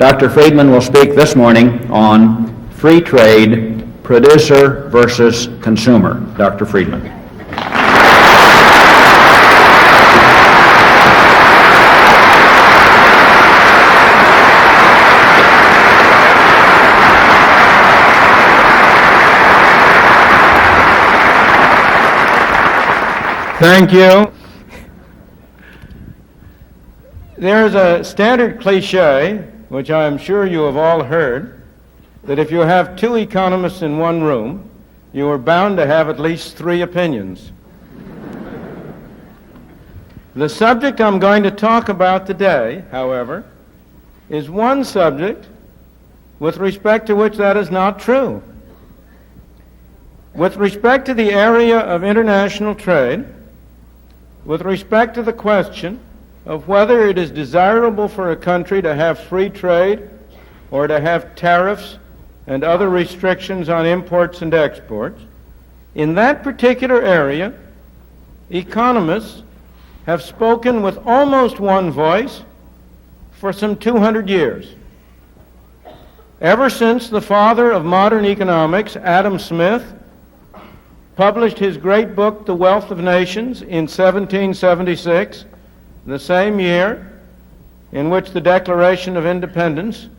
Dr. Friedman will speak this morning on free trade, producer versus consumer. Dr. Friedman. Thank you. There's a standard cliche, which I am sure you have all heard, that if you have two economists in one room, you are bound to have at least three opinions. The subject I'm going to talk about today, however, is one subject with respect to which that is not true. With respect to the area of international trade, with respect to the question of whether it is desirable for a country to have free trade or to have tariffs and other restrictions on imports and exports, in that particular area, economists have spoken with almost one voice for some 200 years. Ever since the father of modern economics, Adam Smith, published his great book, The Wealth of Nations, in 1776, the same year in which the Declaration of Independence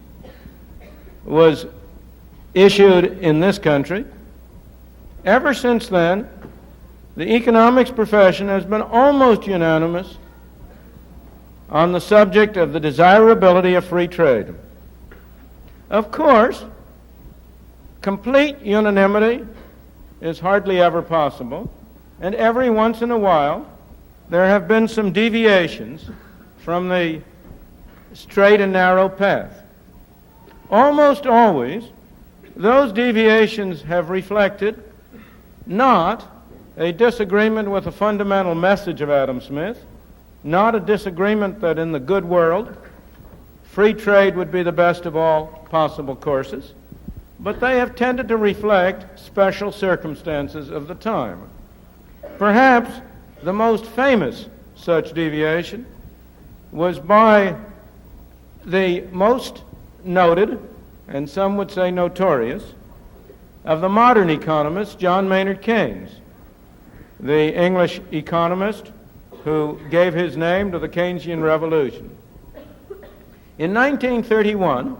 was issued in this country. Ever since then, the economics profession has been almost unanimous on the subject of the desirability of free trade. Of course, complete unanimity is hardly ever possible, and every once in a while there have been some deviations from the straight and narrow path. Almost always, those deviations have reflected not a disagreement with the fundamental message of Adam Smith, not a disagreement that in the good world, free trade would be the best of all possible courses, but they have tended to reflect special circumstances of the time. Perhaps the most famous such deviation was by the most noted, and some would say notorious, of the modern economists, John Maynard Keynes, the English economist who gave his name to the Keynesian Revolution. In 1931,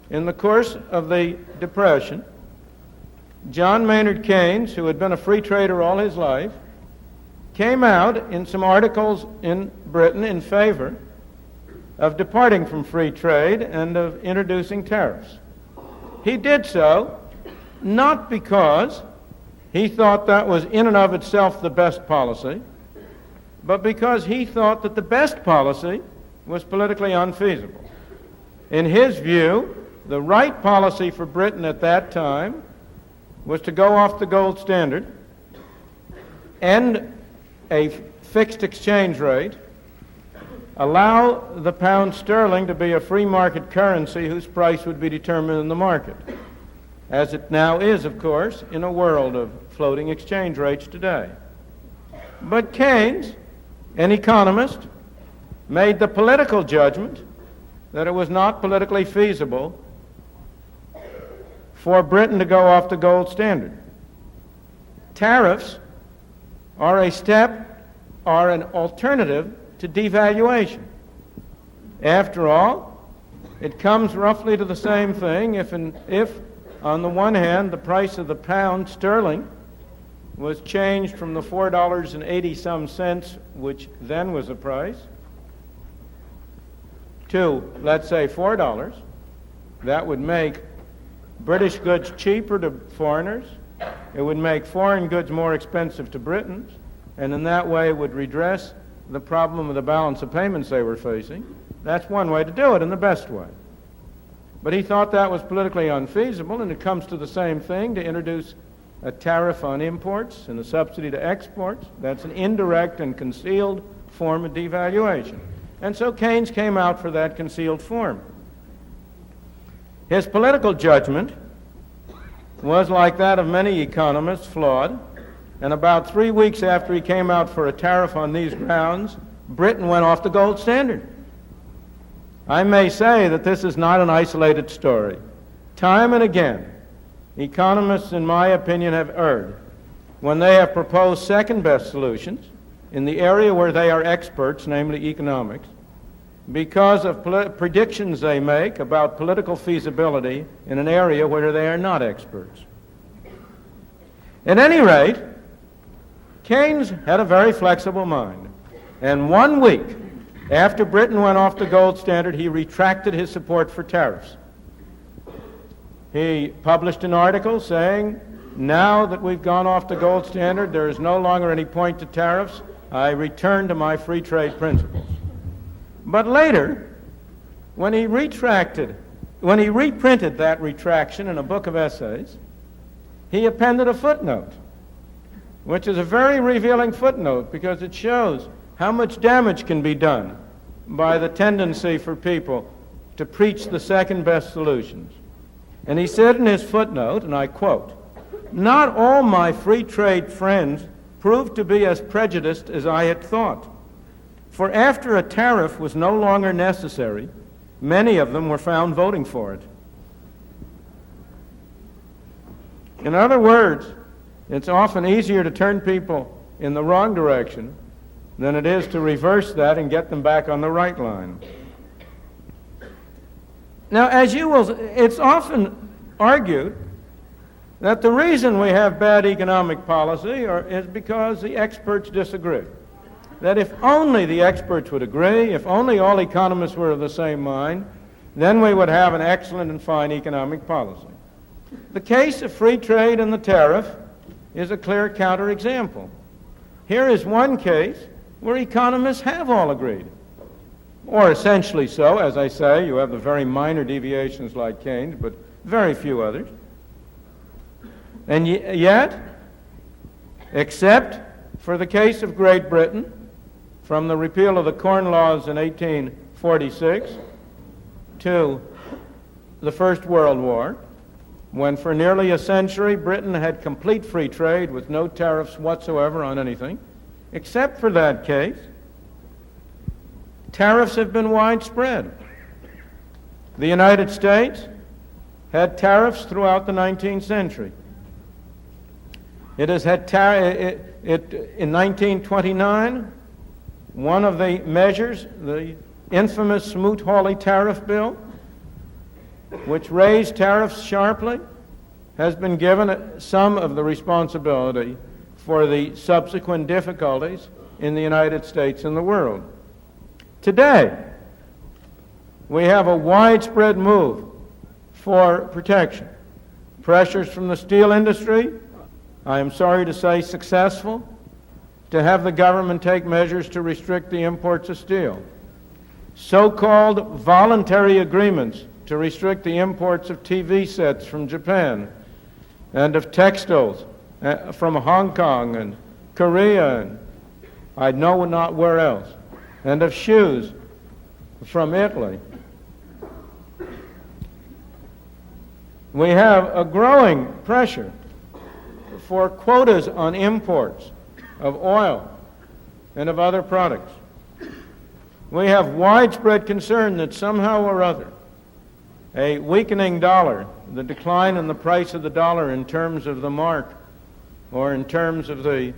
in the course of the Depression, John Maynard Keynes, who had been a free trader all his life, came out in some articles in Britain in favor of departing from free trade and of introducing tariffs. He did so not because he thought that was in and of itself the best policy, but because he thought that the best policy was politically unfeasible. In his view, the right policy for Britain at that time was to go off the gold standard, end a fixed exchange rate, allow the pound sterling to be a free market currency whose price would be determined in the market, as it now is, of course, in a world of floating exchange rates today. But Keynes, an economist, made the political judgment that it was not politically feasible for Britain to go off the gold standard. Tariffs are a step, are an alternative to devaluation. After all, it comes roughly to the same thing if on the one hand, the price of the pound sterling was changed from the $4.80 some, which then was the price, to, let's say, $4. That would make British goods cheaper to foreigners. It would make foreign goods more expensive to Britons, and in that way would redress the problem of the balance of payments they were facing. That's one way to do it, and the best way. But he thought that was politically unfeasible, and it comes to the same thing to introduce a tariff on imports and a subsidy to exports. That's an indirect and concealed form of devaluation. And so Keynes came out for that concealed form. His political judgment was, like that of many economists, flawed, and about 3 weeks after he came out for a tariff on these grounds, Britain went off the gold standard. I may say that this is not an isolated story. Time and again, economists, in my opinion, have erred when they have proposed second-best solutions in the area where they are experts, namely economics, because of predictions they make about political feasibility in an area where they are not experts. At any rate, Keynes had a very flexible mind, and 1 week after Britain went off the gold standard, he retracted his support for tariffs. He published an article saying, now that we've gone off the gold standard, there is no longer any point to tariffs. I return to my free trade principles. But later, when he reprinted that retraction in a book of essays, he appended a footnote, which is a very revealing footnote because it shows how much damage can be done by the tendency for people to preach the second best solutions. And he said in his footnote, and I quote, "Not all my free trade friends proved to be as prejudiced as I had thought. For after a tariff was no longer necessary, many of them were found voting for it." In other words, it's often easier to turn people in the wrong direction than it is to reverse that and get them back on the right line. Now, it's often argued that the reason we have bad economic policy is because the experts disagree. That if only the experts would agree, if only all economists were of the same mind, then we would have an excellent and fine economic policy. The case of free trade and the tariff is a clear counterexample. Here is one case where economists have all agreed, or essentially so. As I say, you have the very minor deviations like Keynes, but very few others. And yet, except for the case of Great Britain, from the repeal of the Corn Laws in 1846 to the First World War, when for nearly a century Britain had complete free trade with no tariffs whatsoever on anything, except for that case, tariffs have been widespread. The United States had tariffs throughout the 19th century. It has had in 1929, one of the measures, the infamous Smoot-Hawley tariff bill, which raised tariffs sharply, has been given some of the responsibility for the subsequent difficulties in the United States and the world. Today, we have a widespread move for protection. Pressures from the steel industry, I am sorry to say successful, to have the government take measures to restrict the imports of steel. So-called voluntary agreements to restrict the imports of TV sets from Japan and of textiles from Hong Kong and Korea and I know not where else, and of shoes from Italy. We have a growing pressure for quotas on imports of oil and of other products. We have widespread concern that somehow or other a weakening dollar, the decline in the price of the dollar in terms of the mark or in terms of the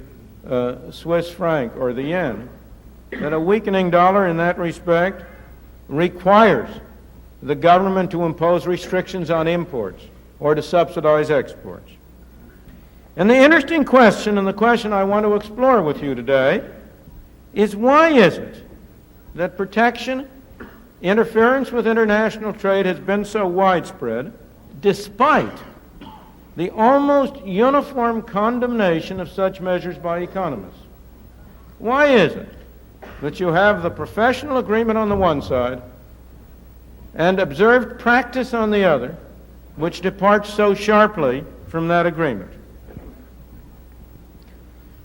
Swiss franc or the yen, that a weakening dollar in that respect requires the government to impose restrictions on imports or to subsidize exports. And the interesting question, and the question I want to explore with you today, is why is it that protection, interference with international trade has been so widespread, despite the almost uniform condemnation of such measures by economists? Why is it that you have the professional agreement on the one side and observed practice on the other, which departs so sharply from that agreement?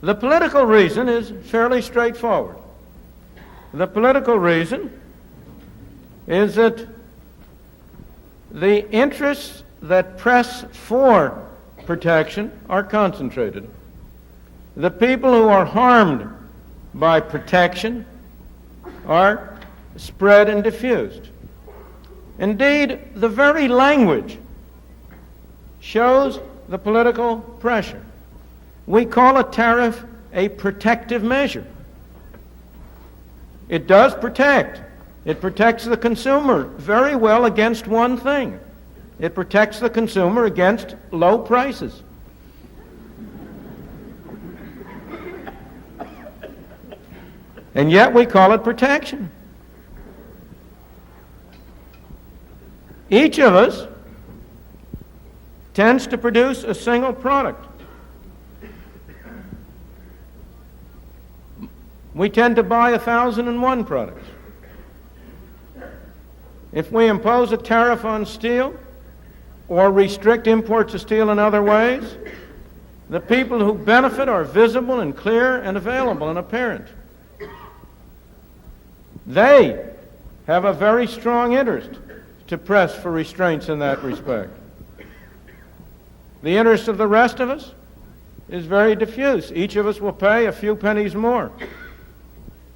The political reason is fairly straightforward. The political reason is that the interests that press for protection are concentrated. The people who are harmed by protection are spread and diffused. Indeed, the very language shows the political pressure. We call a tariff a protective measure. It does protect. It protects the consumer very well against one thing. It protects the consumer against low prices. And yet we call it protection. Each of us tends to produce a single product. We tend to buy 1,001 products. If we impose a tariff on steel or restrict imports of steel in other ways, the people who benefit are visible and clear and available and apparent. They have a very strong interest to press for restraints in that respect. The interest of the rest of us is very diffuse. Each of us will pay a few pennies more.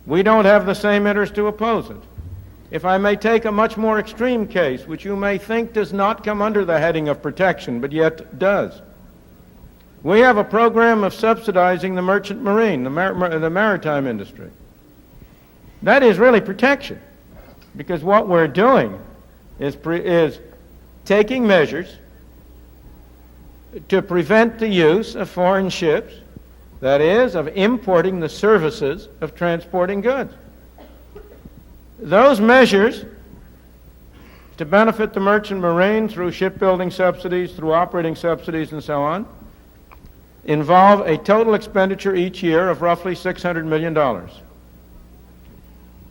We don't have the same interest to oppose it. If I may take a much more extreme case, which you may think does not come under the heading of protection, but yet does. We have a program of subsidizing the merchant marine, the maritime industry. That is really protection, because what we're doing is taking measures to prevent the use of foreign ships, that is, of importing the services of transporting goods. Those measures to benefit the merchant marine through shipbuilding subsidies, through operating subsidies, and so on, involve a total expenditure each year of roughly $600 million.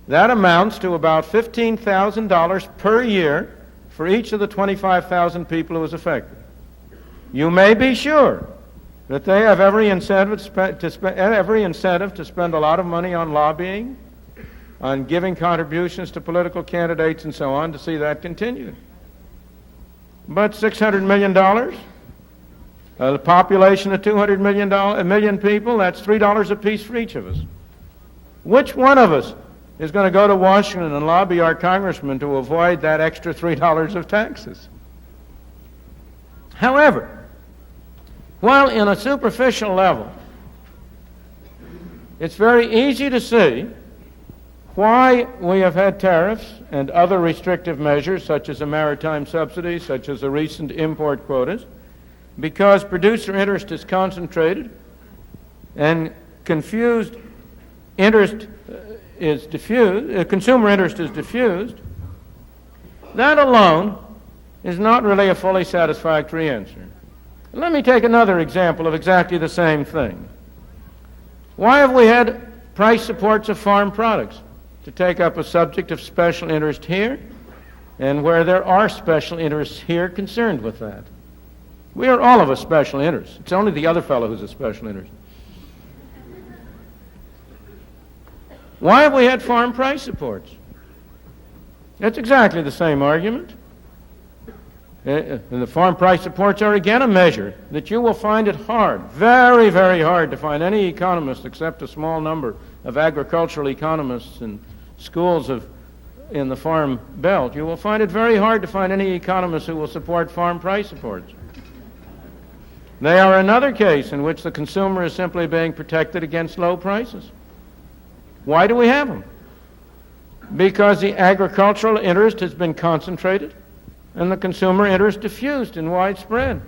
That amounts to about $15,000 per year for each of the 25,000 people who is affected. You may be sure that they have every incentive to spend a lot of money on lobbying, on giving contributions to political candidates and so on to see that continue. But $600 million, a population of 200 million people, that's $3 apiece for each of us. Which one of us is going to go to Washington and lobby our congressman to avoid that extra $3 of taxes? However, while in a superficial level, it's very easy to see why we have had tariffs and other restrictive measures, such as a maritime subsidy, such as the recent import quotas, because producer interest is concentrated and confused interest is diffused, consumer interest is diffused. That alone is not really a fully satisfactory answer. Let me take another example of exactly the same thing. Why have we had price supports of farm products? To take up a subject of special interest here, and where there are special interests here concerned with that. We are all of a special interest. It's only the other fellow who's a special interest. Why have we had farm price supports? That's exactly the same argument. And the farm price supports are again a measure that you will find it hard, very, very hard to find any economist except a small number of agricultural economists and schools in the farm belt. You will find it very hard to find any economists who will support farm price supports. They are another case in which the consumer is simply being protected against low prices. Why do we have them? Because the agricultural interest has been concentrated and the consumer interest diffused and widespread.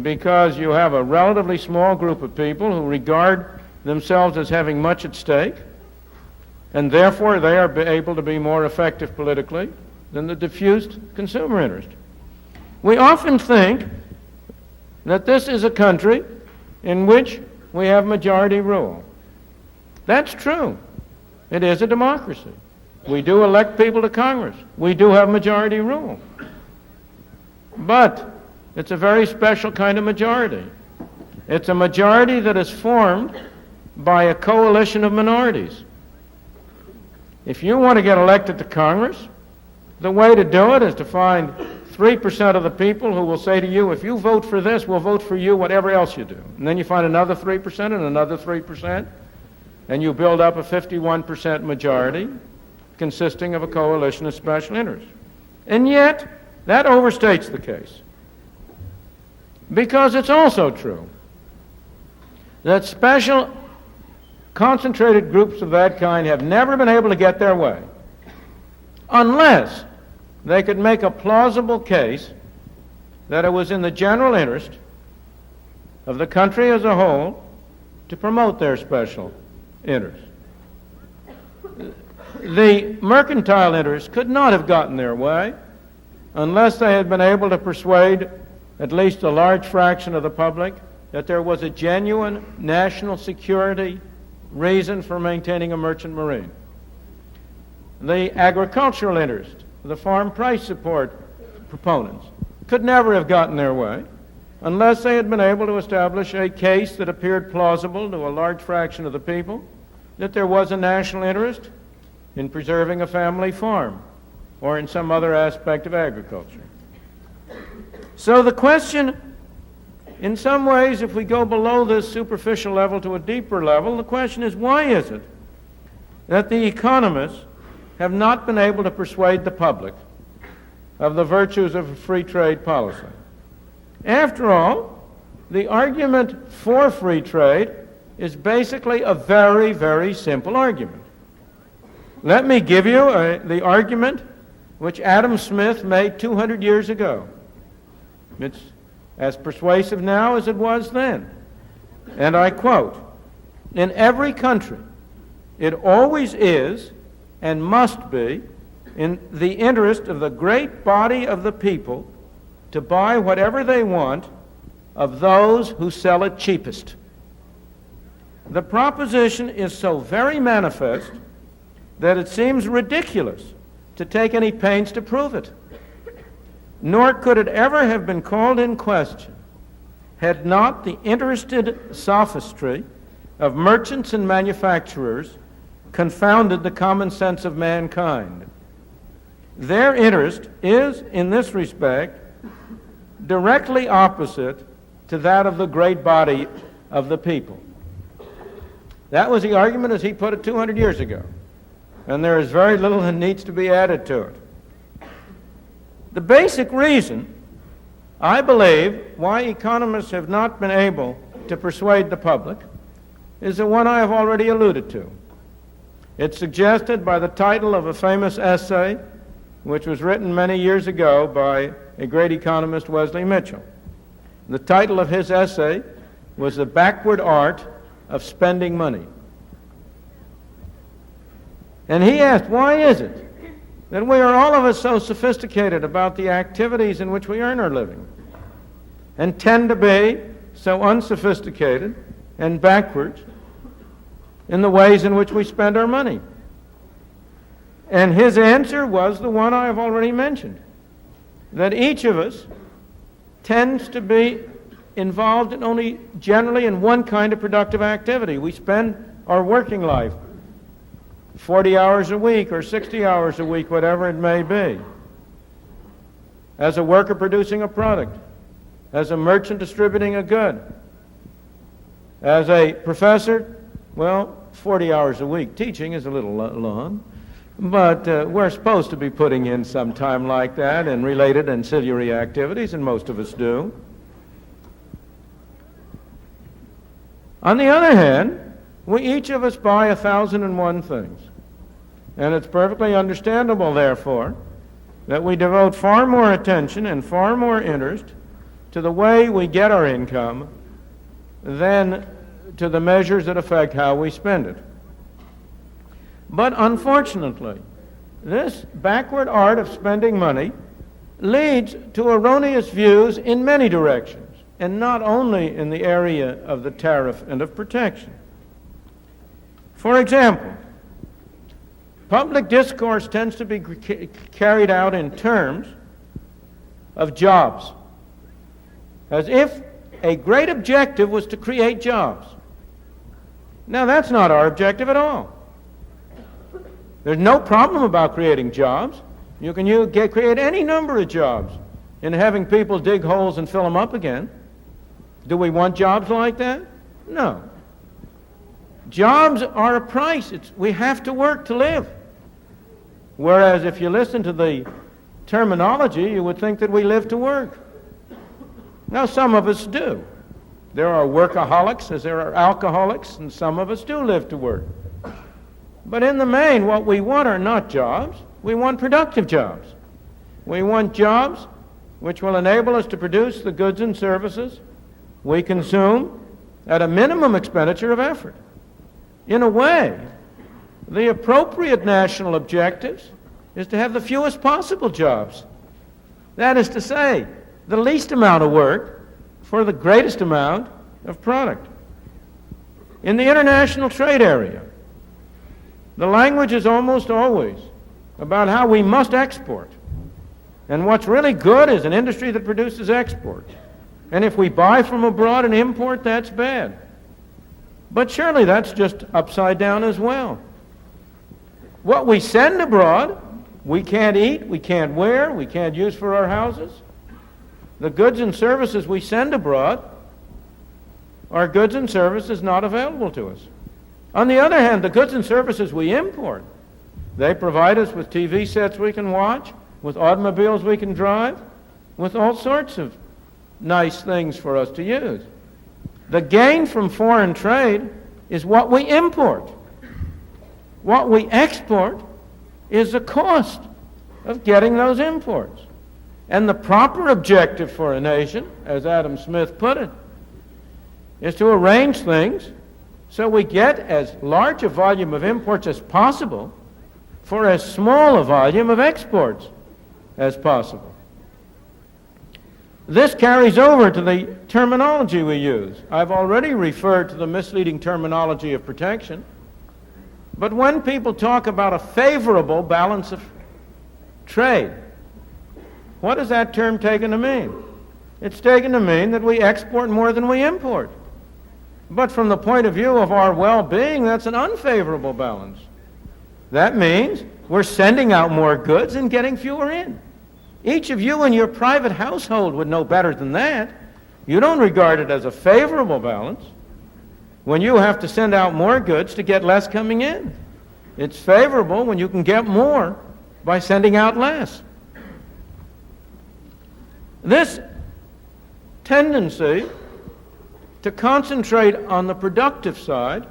Because you have a relatively small group of people who regard themselves as having much at stake, and therefore they are able to be more effective politically than the diffused consumer interest. We often think that this is a country in which we have majority rule. That's true. It is a democracy. We do elect people to Congress. We do have majority rule. But it's a very special kind of majority. It's a majority that is formed by a coalition of minorities. If you want to get elected to Congress, the way to do it is to find 3% of the people who will say to you, if you vote for this, we'll vote for you whatever else you do. And then you find another 3% and another 3%, and you build up a 51% majority consisting of a coalition of special interests. And yet, that overstates the case. Because it's also true that special concentrated groups of that kind have never been able to get their way unless they could make a plausible case that it was in the general interest of the country as a whole to promote their special interests. The mercantile interests could not have gotten their way unless they had been able to persuade at least a large fraction of the public that there was a genuine national security reason for maintaining a merchant marine. The agricultural interest, the farm price support proponents, could never have gotten their way unless they had been able to establish a case that appeared plausible to a large fraction of the people that there was a national interest in preserving a family farm or in some other aspect of agriculture. So the question, in some ways, if we go below this superficial level to a deeper level, the question is, why is it that the economists have not been able to persuade the public of the virtues of a free trade policy? After all, the argument for free trade is basically a very, very simple argument. Let me give you the argument which Adam Smith made 200 years ago. It's as persuasive now as it was then. And I quote, "In every country, it always is and must be in the interest of the great body of the people to buy whatever they want of those who sell it cheapest." The proposition is so very manifest that it seems ridiculous to take any pains to prove it. Nor could it ever have been called in question had not the interested sophistry of merchants and manufacturers confounded the common sense of mankind. Their interest is, in this respect, directly opposite to that of the great body of the people. That was the argument as he put it 200 years ago, and there is very little that needs to be added to it. The basic reason, I believe, why economists have not been able to persuade the public is the one I have already alluded to. It's suggested by the title of a famous essay which was written many years ago by a great economist, Wesley Mitchell. The title of his essay was "The Backward Art of Spending Money." And he asked, why is it that we are all of us so sophisticated about the activities in which we earn our living and tend to be so unsophisticated and backwards in the ways in which we spend our money? And his answer was the one I have already mentioned, that each of us tends to be involved in only generally in one kind of productive activity. We spend our working life 40 hours a week or 60 hours a week, whatever it may be, as a worker producing a product, as a merchant distributing a good, as a professor, well, 40 hours a week teaching is a little long, but we're supposed to be putting in some time like that in related ancillary activities, and most of us do. On the other hand, we each of us buy 1,001 things. And it's perfectly understandable, therefore, that we devote far more attention and far more interest to the way we get our income than to the measures that affect how we spend it. But unfortunately, this backward art of spending money leads to erroneous views in many directions, and not only in the area of the tariff and of protection. For example, public discourse tends to be carried out in terms of jobs, as if a great objective was to create jobs. Now, that's not our objective at all. There's no problem about creating jobs. You can create any number of jobs in having people dig holes and fill them up again. Do we want jobs like that? No. Jobs are a price. We have to work to live. Whereas if you listen to the terminology, you would think that we live to work. Now, some of us do. There are workaholics as there are alcoholics, and some of us do live to work. But in the main, what we want are not jobs. We want productive jobs. We want jobs which will enable us to produce the goods and services we consume at a minimum expenditure of effort. In a way, the appropriate national objectives is to have the fewest possible jobs. That is to say, the least amount of work for the greatest amount of product. In the international trade area, the language is almost always about how we must export. And what's really good is an industry that produces exports. And if we buy from abroad and import, that's bad. But surely that's just upside down as well. What we send abroad, we can't eat, we can't wear, we can't use for our houses. The goods and services we send abroad are goods and services not available to us. On the other hand, the goods and services we import, they provide us with TV sets we can watch, with automobiles we can drive, with all sorts of nice things for us to use. The gain from foreign trade is what we import. What we export is the cost of getting those imports. And the proper objective for a nation, as Adam Smith put it, is to arrange things so we get as large a volume of imports as possible for as small a volume of exports as possible. This carries over to the terminology we use. I've already referred to the misleading terminology of protection, but when people talk about a favorable balance of trade, what is that term taken to mean? It's taken to mean that we export more than we import. But from the point of view of our well-being, that's an unfavorable balance. That means we're sending out more goods and getting fewer in. Each of you in your private household would know better than that. You don't regard it as a favorable balance when you have to send out more goods to get less coming in. It's favorable when you can get more by sending out less. This tendency to concentrate on the productive side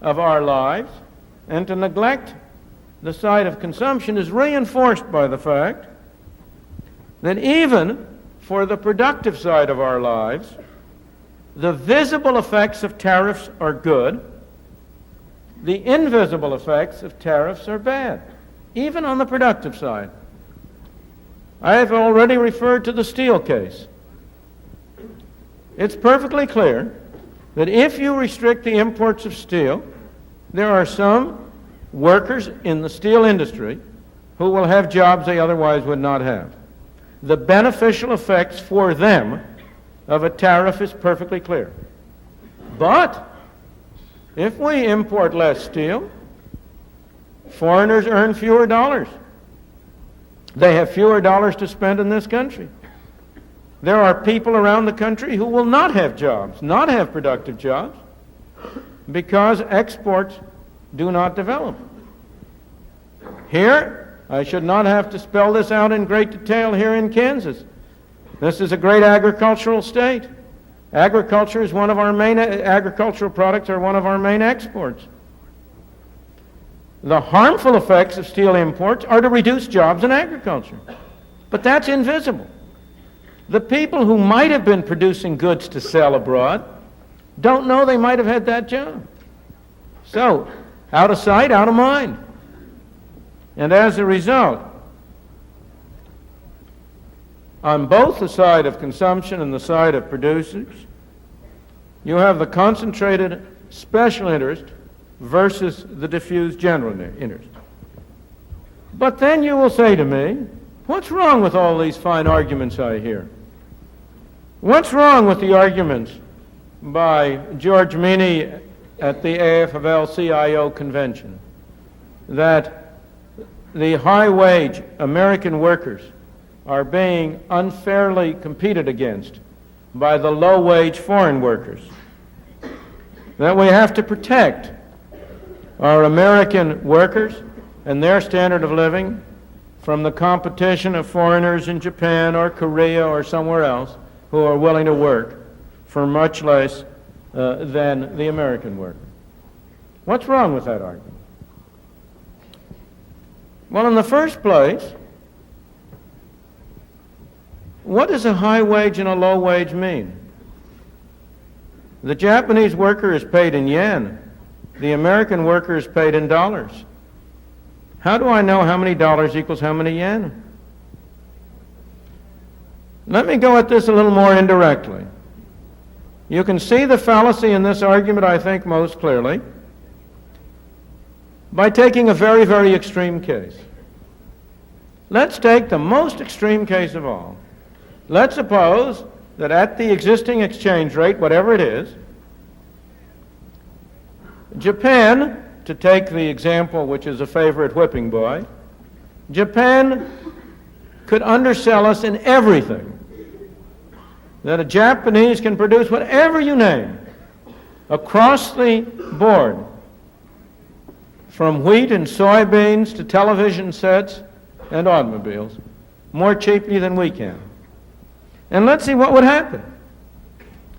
of our lives and to neglect the side of consumption is reinforced by the fact that even for the productive side of our lives, the visible effects of tariffs are good, the invisible effects of tariffs are bad, even on the productive side. I have already referred to the steel case. It's perfectly clear that if you restrict the imports of steel, there are some workers in the steel industry who will have jobs they otherwise would not have. The beneficial effects for them of a tariff is perfectly clear. But if we import less steel, foreigners earn fewer dollars. They have fewer dollars to spend in this country. There are people around the country who will not have jobs, not have productive jobs, because exports do not develop. Here, I should not have to spell this out in great detail here in Kansas. This is a great agricultural state. Agriculture is one of our main, agricultural products are one of our main exports. The harmful effects of steel imports are to reduce jobs in agriculture. But that's invisible. The people who might have been producing goods to sell abroad don't know they might have had that job. So, out of sight, out of mind. And as a result, on both the side of consumption and the side of producers, you have the concentrated special interest versus the diffused general interest. But then you will say to me, what's wrong with all these fine arguments I hear? What's wrong with the arguments by George Meany at the AFL-CIO convention that the high-wage American workers are being unfairly competed against by the low-wage foreign workers? That we have to protect our American workers and their standard of living from the competition of foreigners in Japan or Korea or somewhere else who are willing to work for much less than the American worker. What's wrong with that argument? Well, in the first place, what does a high wage and a low wage mean? The Japanese worker is paid in yen. The American worker is paid in dollars. How do I know how many dollars equals how many yen? Let me go at this a little more indirectly. You can see the fallacy in this argument, I think, most clearly by taking a very, very extreme case. Let's take the most extreme case of all. Let's suppose that at the existing exchange rate, whatever it is, Japan, to take the example which is a favorite whipping boy, Japan could undersell us in everything. That a Japanese can produce whatever you name, across the board, from wheat and soybeans to television sets and automobiles, more cheaply than we can. And let's see what would happen.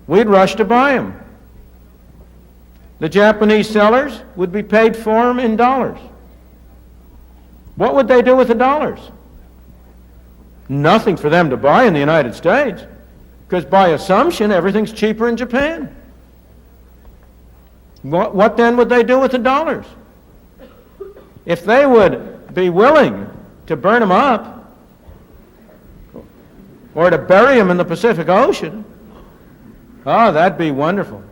We'd rush to buy them. The Japanese sellers would be paid for them in dollars. What would they do with the dollars? Nothing for them to buy in the United States, because by assumption, everything's cheaper in Japan. What then would they do with the dollars? If they would be willing to burn them up, or to bury them in the Pacific Ocean, oh, that'd be wonderful.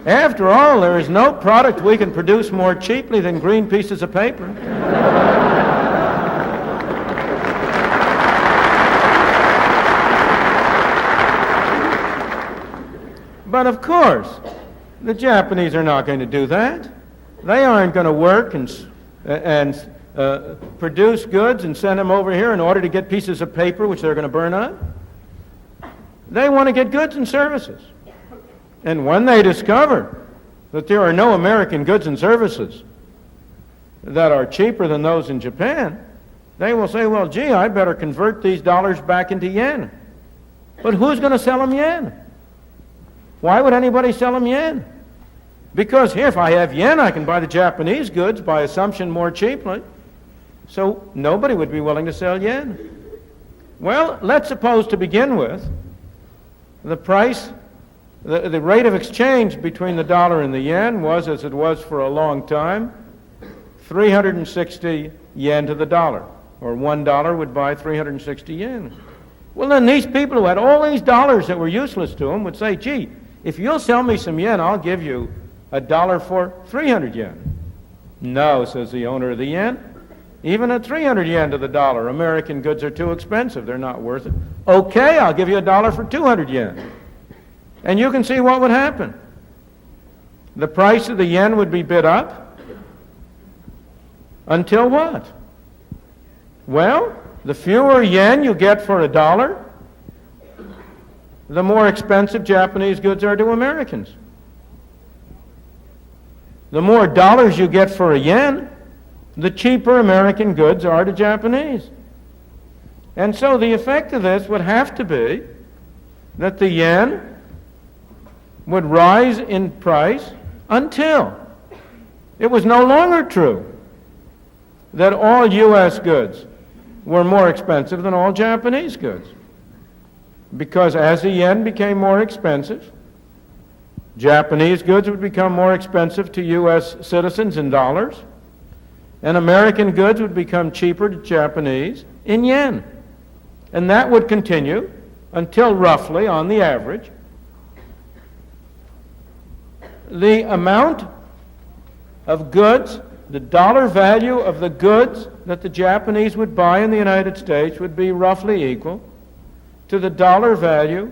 After all, there is no product we can produce more cheaply than green pieces of paper. But of course, the Japanese are not going to do that. They aren't going to work and produce goods and send them over here in order to get pieces of paper which they're going to burn up. They want to get goods and services. And when they discover that there are no American goods and services that are cheaper than those in Japan, they will say, well, gee, I better convert these dollars back into yen. But who's going to sell them yen? Why would anybody sell them yen? Because if I have yen, I can buy the Japanese goods by assumption more cheaply. So nobody would be willing to sell yen. Well, let's suppose to begin with, the price, the rate of exchange between the dollar and the yen was, as it was for a long time, 360 yen to the dollar, or $1 would buy 360 yen. Well, then these people who had all these dollars that were useless to them would say, gee, if you'll sell me some yen, I'll give you $1 for 300 yen. No, says the owner of the yen. Even at 300 yen to the dollar, American goods are too expensive. They're not worth it. Okay, I'll give you $1 for 200 yen. And you can see what would happen. The price of the yen would be bid up until what? Well, the fewer yen you get for $1, the more expensive Japanese goods are to Americans. The more dollars you get for a yen, the cheaper American goods are to Japanese. And so the effect of this would have to be that the yen would rise in price until it was no longer true that all U.S. goods were more expensive than all Japanese goods. Because as the yen became more expensive, Japanese goods would become more expensive to U.S. citizens in dollars, and American goods would become cheaper to Japanese in yen. And that would continue until roughly, on the average, the amount of goods, the dollar value of the goods that the Japanese would buy in the United States would be roughly equal to the dollar value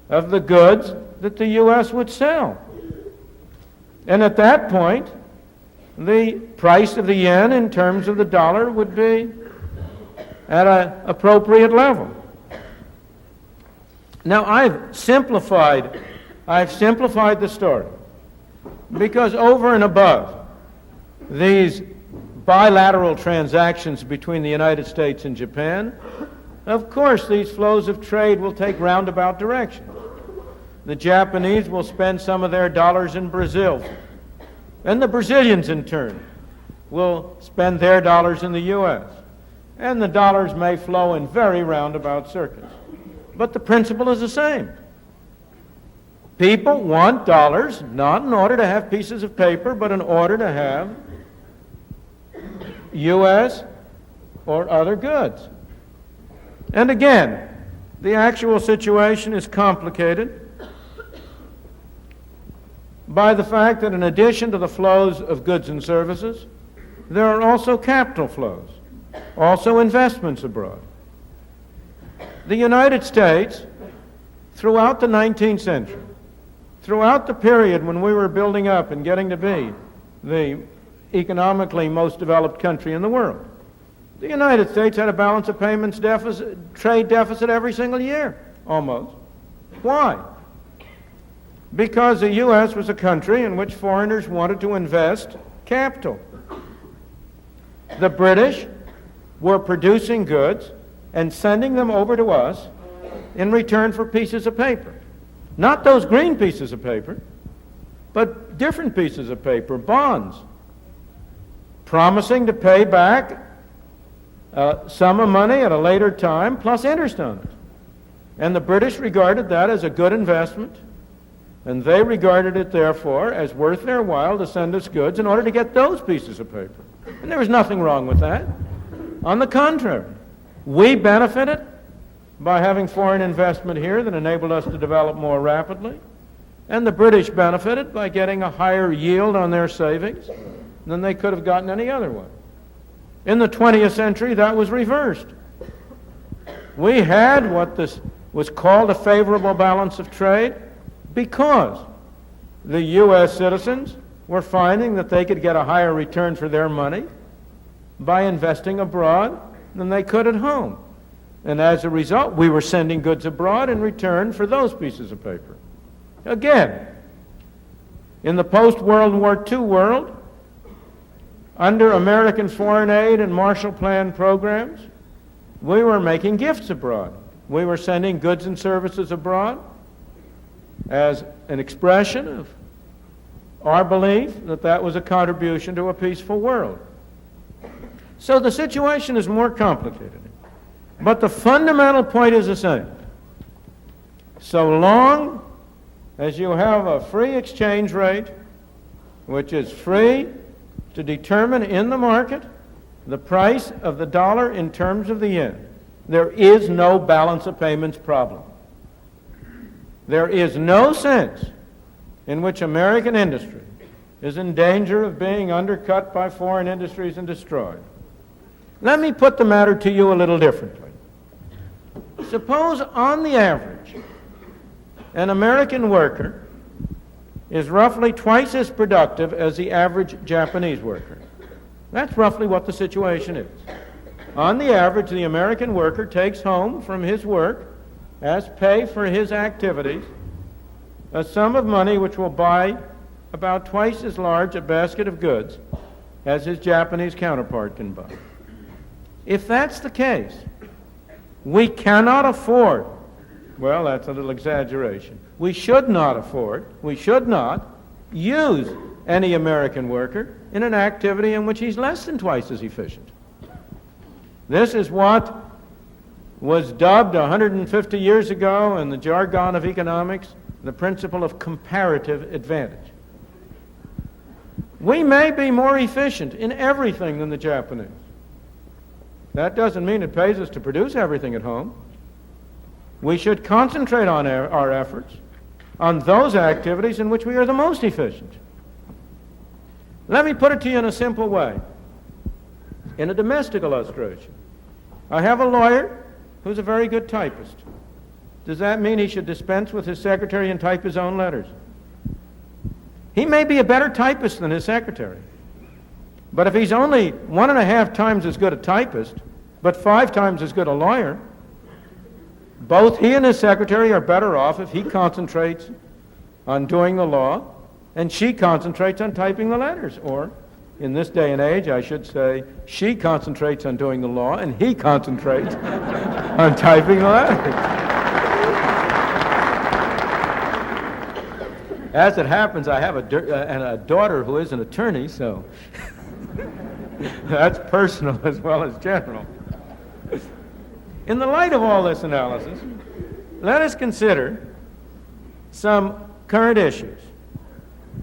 of the goods that the U.S. would sell. And at that point, the price of the yen in terms of the dollar would be at an appropriate level. Now, I've simplified the story because over and above these bilateral transactions between the United States and Japan, of course these flows of trade will take roundabout directions. The Japanese will spend some of their dollars in Brazil, and the Brazilians in turn will spend their dollars in the U.S., and the dollars may flow in very roundabout circuits. But the principle is the same. People want dollars, not in order to have pieces of paper, but in order to have U.S. or other goods. And again, the actual situation is complicated by the fact that in addition to the flows of goods and services, there are also capital flows, also investments abroad. The United States, throughout the 19th century, throughout the period when we were building up and getting to be the economically most developed country in the world, the United States had a balance of payments deficit, trade deficit every single year, almost. Why? Because the U.S. was a country in which foreigners wanted to invest capital. The British were producing goods and sending them over to us in return for pieces of paper. Not those green pieces of paper, but different pieces of paper, bonds, promising to pay back a sum of money at a later time plus interest on it. And the British regarded that as a good investment, and they regarded it, therefore, as worth their while to send us goods in order to get those pieces of paper. And there was nothing wrong with that. On the contrary, we benefited by having foreign investment here that enabled us to develop more rapidly, and the British benefited by getting a higher yield on their savings than they could have gotten any other way. In the 20th century, that was reversed. We had what this was called a favorable balance of trade because the U.S. citizens were finding that they could get a higher return for their money by investing abroad than they could at home. And as a result, we were sending goods abroad in return for those pieces of paper. Again, in the post-World War II world, under American foreign aid and Marshall Plan programs, we were making gifts abroad. We were sending goods and services abroad as an expression of our belief that that was a contribution to a peaceful world. So the situation is more complicated. But the fundamental point is the same. So long as you have a free exchange rate, which is free to determine in the market the price of the dollar in terms of the yen, there is no balance of payments problem. There is no sense in which American industry is in danger of being undercut by foreign industries and destroyed. Let me put the matter to you a little differently. Suppose on the average, an American worker is roughly twice as productive as the average Japanese worker. That's roughly what the situation is. On the average, the American worker takes home from his work, as pay for his activities, a sum of money which will buy about twice as large a basket of goods as his Japanese counterpart can buy. If that's the case, we cannot afford, well, that's a little exaggeration. We should not use any American worker in an activity in which he's less than twice as efficient. This is what was dubbed 150 years ago in the jargon of economics the principle of comparative advantage. We may be more efficient in everything than the Japanese. That doesn't mean it pays us to produce everything at home. We should concentrate on our efforts on those activities in which we are the most efficient. Let me put it to you in a simple way. In a domestic illustration, I have a lawyer who's a very good typist. Does that mean he should dispense with his secretary and type his own letters? He may be a better typist than his secretary. But if he's only 1.5 times as good a typist, but 5 times as good a lawyer, both he and his secretary are better off if he concentrates on doing the law and she concentrates on typing the letters, or In this day and age, I should say, she concentrates on doing the law and he concentrates on typing the letters. As it happens, I have a daughter who is an attorney, so that's personal as well as general. In the light of all this analysis, let us consider some current issues.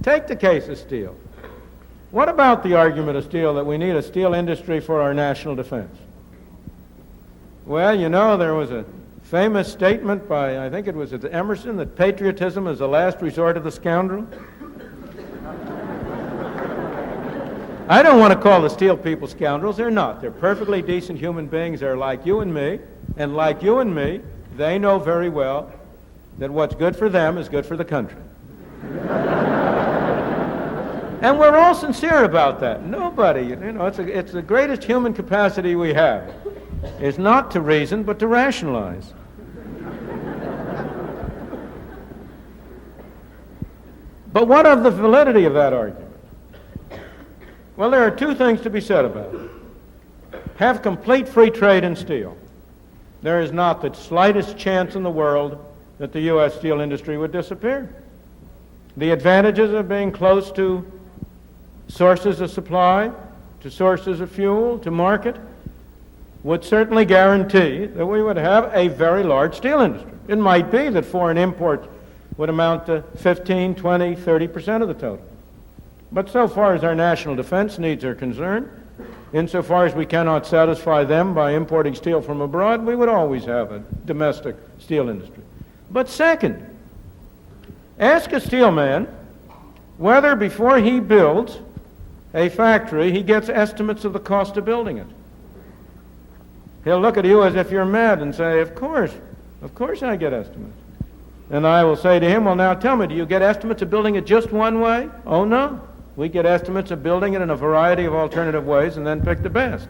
Take the case of steel. What about the argument of steel that we need a steel industry for our national defense? Well, you know, there was a famous statement by, I think it was Emerson, that patriotism is the last resort of the scoundrel. I don't want to call the steel people scoundrels. They're not. They're perfectly decent human beings. They're like you and me. And like you and me, they know very well that what's good for them is good for the country. And we're all sincere about that. Nobody, you know, it's the greatest human capacity we have, is not to reason, but to rationalize. But what of the validity of that argument? Well, there are two things to be said about it. Have complete free trade in steel. There is not the slightest chance in the world that the U.S. steel industry would disappear. The advantages of being close to sources of supply, to sources of fuel, to market, would certainly guarantee that we would have a very large steel industry. It might be that foreign imports would amount to 15, 20, 30% of the total. But so far as our national defense needs are concerned, insofar as we cannot satisfy them by importing steel from abroad, we would always have a domestic steel industry. But second, ask a steelman whether before he builds a factory, he gets estimates of the cost of building it. He'll look at you as if you're mad and say, of course I get estimates. And I will say to him, well, now tell me, do you get estimates of building it just one way? Oh, no. We get estimates of building it in a variety of alternative ways and then pick the best.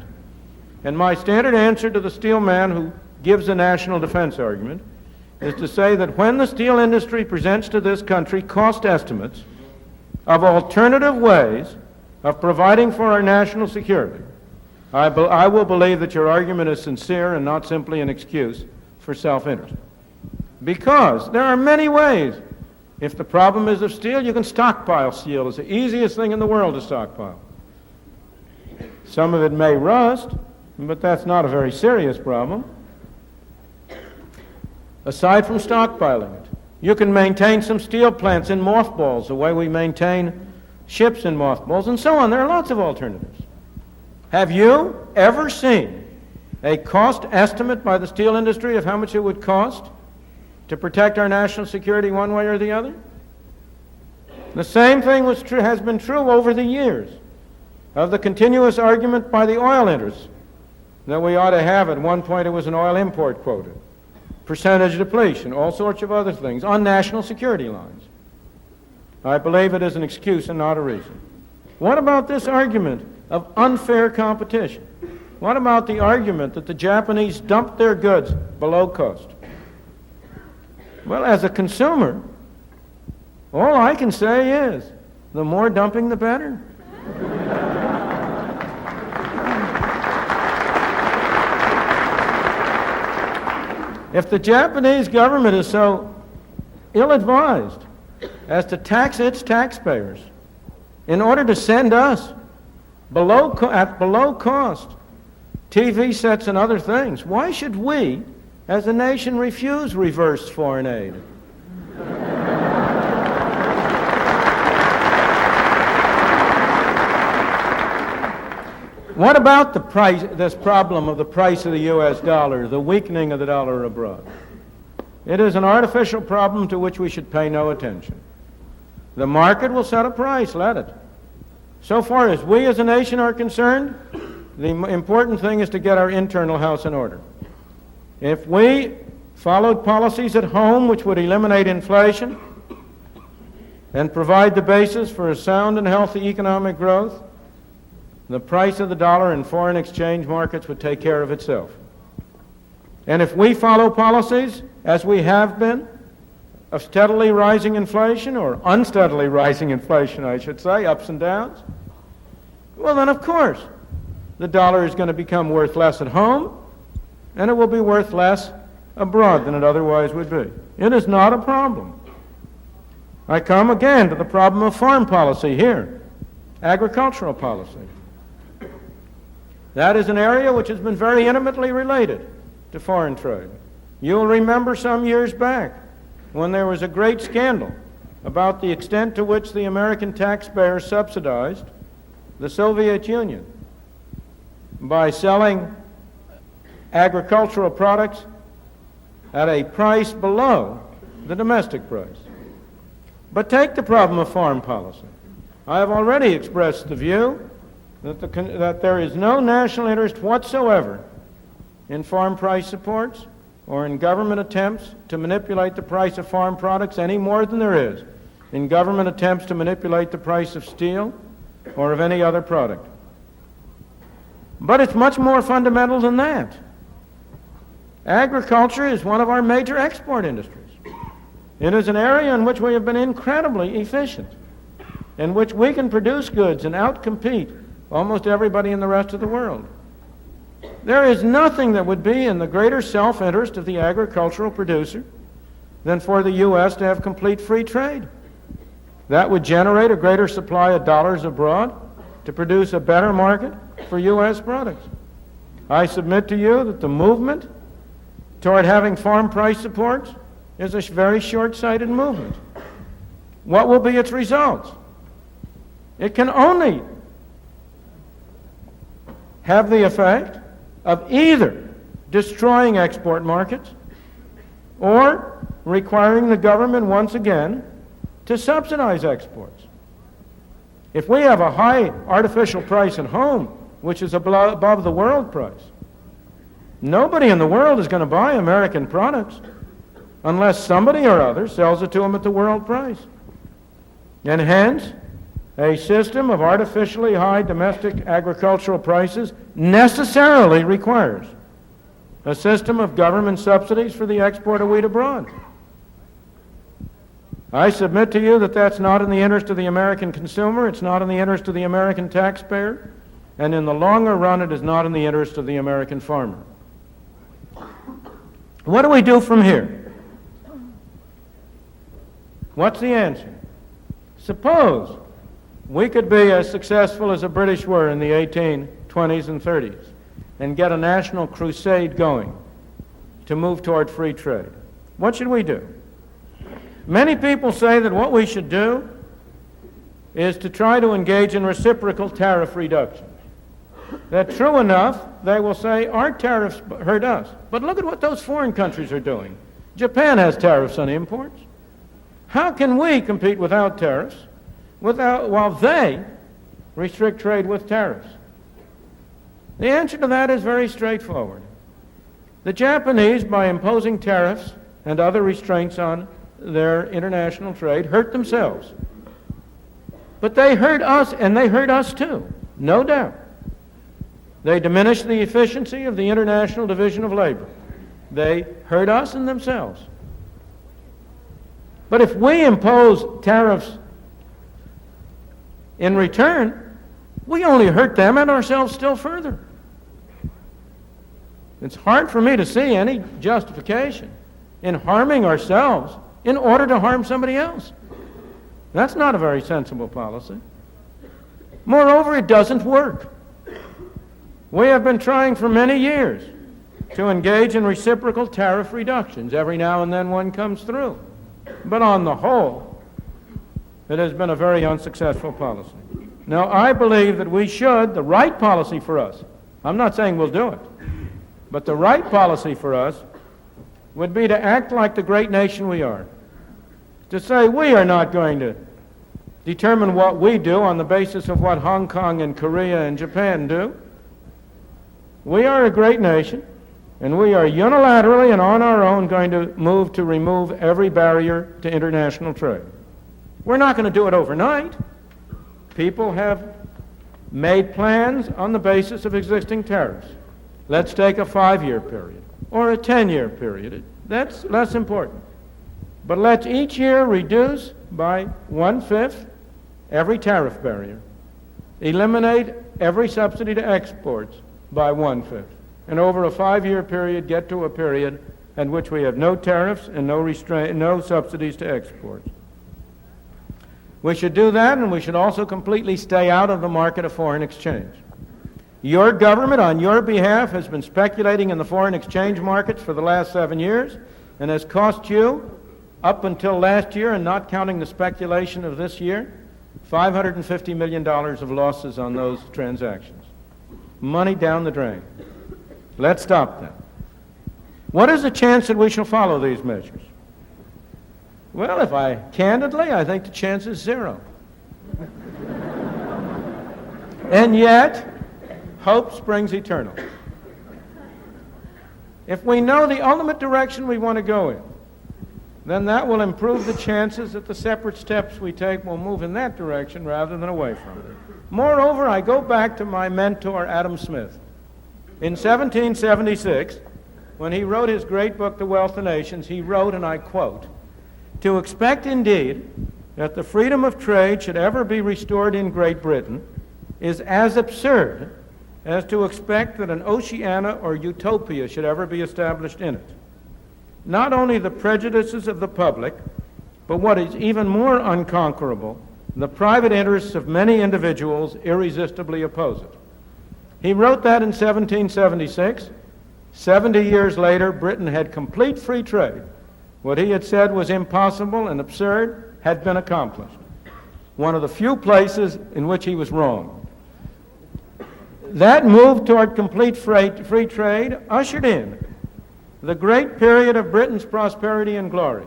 And my standard answer to the steel man who gives a national defense argument is to say that when the steel industry presents to this country cost estimates of alternative ways of providing for our national security, I will believe that your argument is sincere and not simply an excuse for self-interest. Because there are many ways. If the problem is of steel, you can stockpile steel. It's the easiest thing in the world to stockpile. Some of it may rust, but that's not a very serious problem. Aside from stockpiling it, you can maintain some steel plants in mothballs, the way we maintain ships in mothballs, and so on. There are lots of alternatives. Have you ever seen a cost estimate by the steel industry of how much it would cost to protect our national security one way or the other? The same thing has been true over the years of the continuous argument by the oil interests that we ought to have. At one point it was an oil import quota, percentage depletion, all sorts of other things on national security lines. I believe it is an excuse and not a reason. What about this argument of unfair competition? What about the argument that the Japanese dumped their goods below cost? Well, as a consumer, all I can say is, the more dumping, the better. If the Japanese government is so ill-advised as to tax its taxpayers in order to send us at below cost TV sets and other things, why should we, as a nation, refuse reverse foreign aid? What about the price, this problem of the price of the U.S. dollar, the weakening of the dollar abroad? It is an artificial problem to which we should pay no attention. The market will set a price, let it. So far as we as a nation are concerned, the important thing is to get our internal house in order. If we followed policies at home which would eliminate inflation and provide the basis for a sound and healthy economic growth, the price of the dollar in foreign exchange markets would take care of itself. And if we follow policies, as we have been, of steadily rising inflation, or unsteadily rising inflation, I should say, ups and downs, well then of course the dollar is going to become worth less at home, and it will be worth less abroad than it otherwise would be. It is not a problem. I come again to the problem of foreign policy here, agricultural policy. That is an area which has been very intimately related to foreign trade. You'll remember some years back when there was a great scandal about the extent to which the American taxpayer subsidized the Soviet Union by selling agricultural products at a price below the domestic price. But take the problem of foreign policy. I have already expressed the view that there is no national interest whatsoever in farm price supports or in government attempts to manipulate the price of farm products any more than there is in government attempts to manipulate the price of steel or of any other product. But it's much more fundamental than that. Agriculture is one of our major export industries. It is an area in which we have been incredibly efficient, in which we can produce goods and outcompete almost everybody in the rest of the world. There is nothing that would be in the greater self-interest of the agricultural producer than for the U.S. to have complete free trade. That would generate a greater supply of dollars abroad to produce a better market for U.S. products. I submit to you that the movement toward having farm price supports is a very short-sighted movement. What will be its results? It can only have the effect of either destroying export markets or requiring the government once again to subsidize exports. If we have a high artificial price at home, which is above the world price, nobody in the world is going to buy American products unless somebody or other sells it to them at the world price. And hence, a system of artificially high domestic agricultural prices necessarily requires a system of government subsidies for the export of wheat abroad. I submit to you that that's not in the interest of the American consumer, it's not in the interest of the American taxpayer, and in the longer run it is not in the interest of the American farmer. What do we do from here? What's the answer? Suppose we could be as successful as the British were in the 1820s and 30s and get a national crusade going to move toward free trade. What should we do? Many people say that what we should do is to try to engage in reciprocal tariff reductions. That true enough, they will say, our tariffs hurt us. But look at what those foreign countries are doing. Japan has tariffs on imports. How can we compete without tariffs while they restrict trade with tariffs? The answer to that is very straightforward. The Japanese, by imposing tariffs and other restraints on their international trade, hurt themselves. But they hurt us, and they hurt us too, no doubt. They diminish the efficiency of the international division of labor. They hurt us and themselves. But if we impose tariffs in return, we only hurt them and ourselves still further. It's hard for me to see any justification in harming ourselves in order to harm somebody else. That's not a very sensible policy. Moreover, it doesn't work. We have been trying for many years to engage in reciprocal tariff reductions. Every now and then one comes through. But on the whole, it has been a very unsuccessful policy. Now, I believe that we should, the right policy for us, I'm not saying we'll do it, but the right policy for us would be to act like the great nation we are. To say we are not going to determine what we do on the basis of what Hong Kong and Korea and Japan do. We are a great nation, and we are unilaterally and on our own going to move to remove every barrier to international trade. We're not going to do it overnight. People have made plans on the basis of existing tariffs. Let's take a 5-year period or a 10-year period. That's less important. But let's each year reduce by 1/5 every tariff barrier. eliminate every subsidy to exports by 1/5, and over a 5-year period get to a period in which we have no tariffs and no subsidies to exports. We should do that, and we should also completely stay out of the market of foreign exchange. Your government, on your behalf, has been speculating in the foreign exchange markets for the last 7 years and has cost you, up until last year, and not counting the speculation of this year, $550 million of losses on those transactions. Money down the drain. Let's stop that. What is the chance that we shall follow these measures? Well, if candidly, I think the chance is 0. And yet, hope springs eternal. If we know the ultimate direction we want to go in, then that will improve the chances that the separate steps we take will move in that direction rather than away from it. Moreover, I go back to my mentor, Adam Smith. In 1776, when he wrote his great book, The Wealth of Nations, he wrote, and I quote, "To expect indeed that the freedom of trade should ever be restored in Great Britain is as absurd as to expect that an Oceania or Utopia should ever be established in it. Not only the prejudices of the public, but what is even more unconquerable, the private interests of many individuals irresistibly oppose it." He wrote that in 1776. 70 years later, Britain had complete free trade. What he had said was impossible and absurd had been accomplished. One of the few places in which he was wrong. That move toward complete free trade ushered in the great period of Britain's prosperity and glory.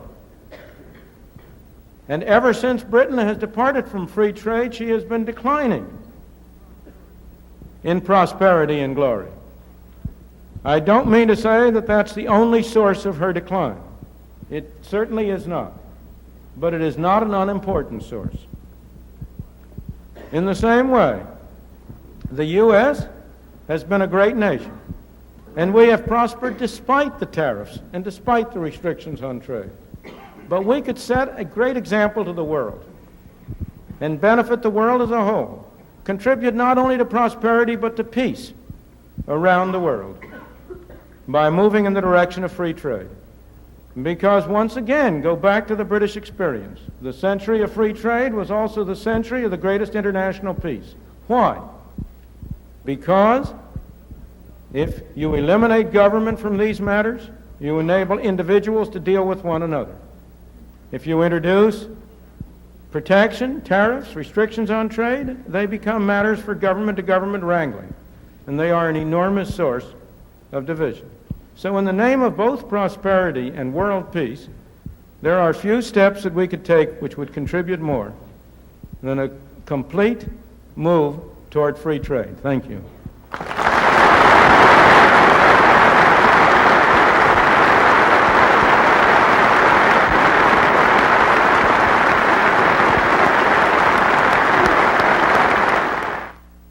And ever since Britain has departed from free trade, she has been declining in prosperity and glory. I don't mean to say that that's the only source of her decline. It certainly is not. But it is not an unimportant source. In the same way, the U.S. has been a great nation, and we have prospered despite the tariffs and despite the restrictions on trade. But we could set a great example to the world and benefit the world as a whole, contribute not only to prosperity but to peace around the world by moving in the direction of free trade. Because once again, go back to the British experience. The century of free trade was also the century of the greatest international peace. Why? Because if you eliminate government from these matters, you enable individuals to deal with one another. If you introduce protection, tariffs, restrictions on trade, they become matters for government-to-government wrangling, and they are an enormous source of division. So in the name of both prosperity and world peace, there are few steps that we could take which would contribute more than a complete move toward free trade. Thank you.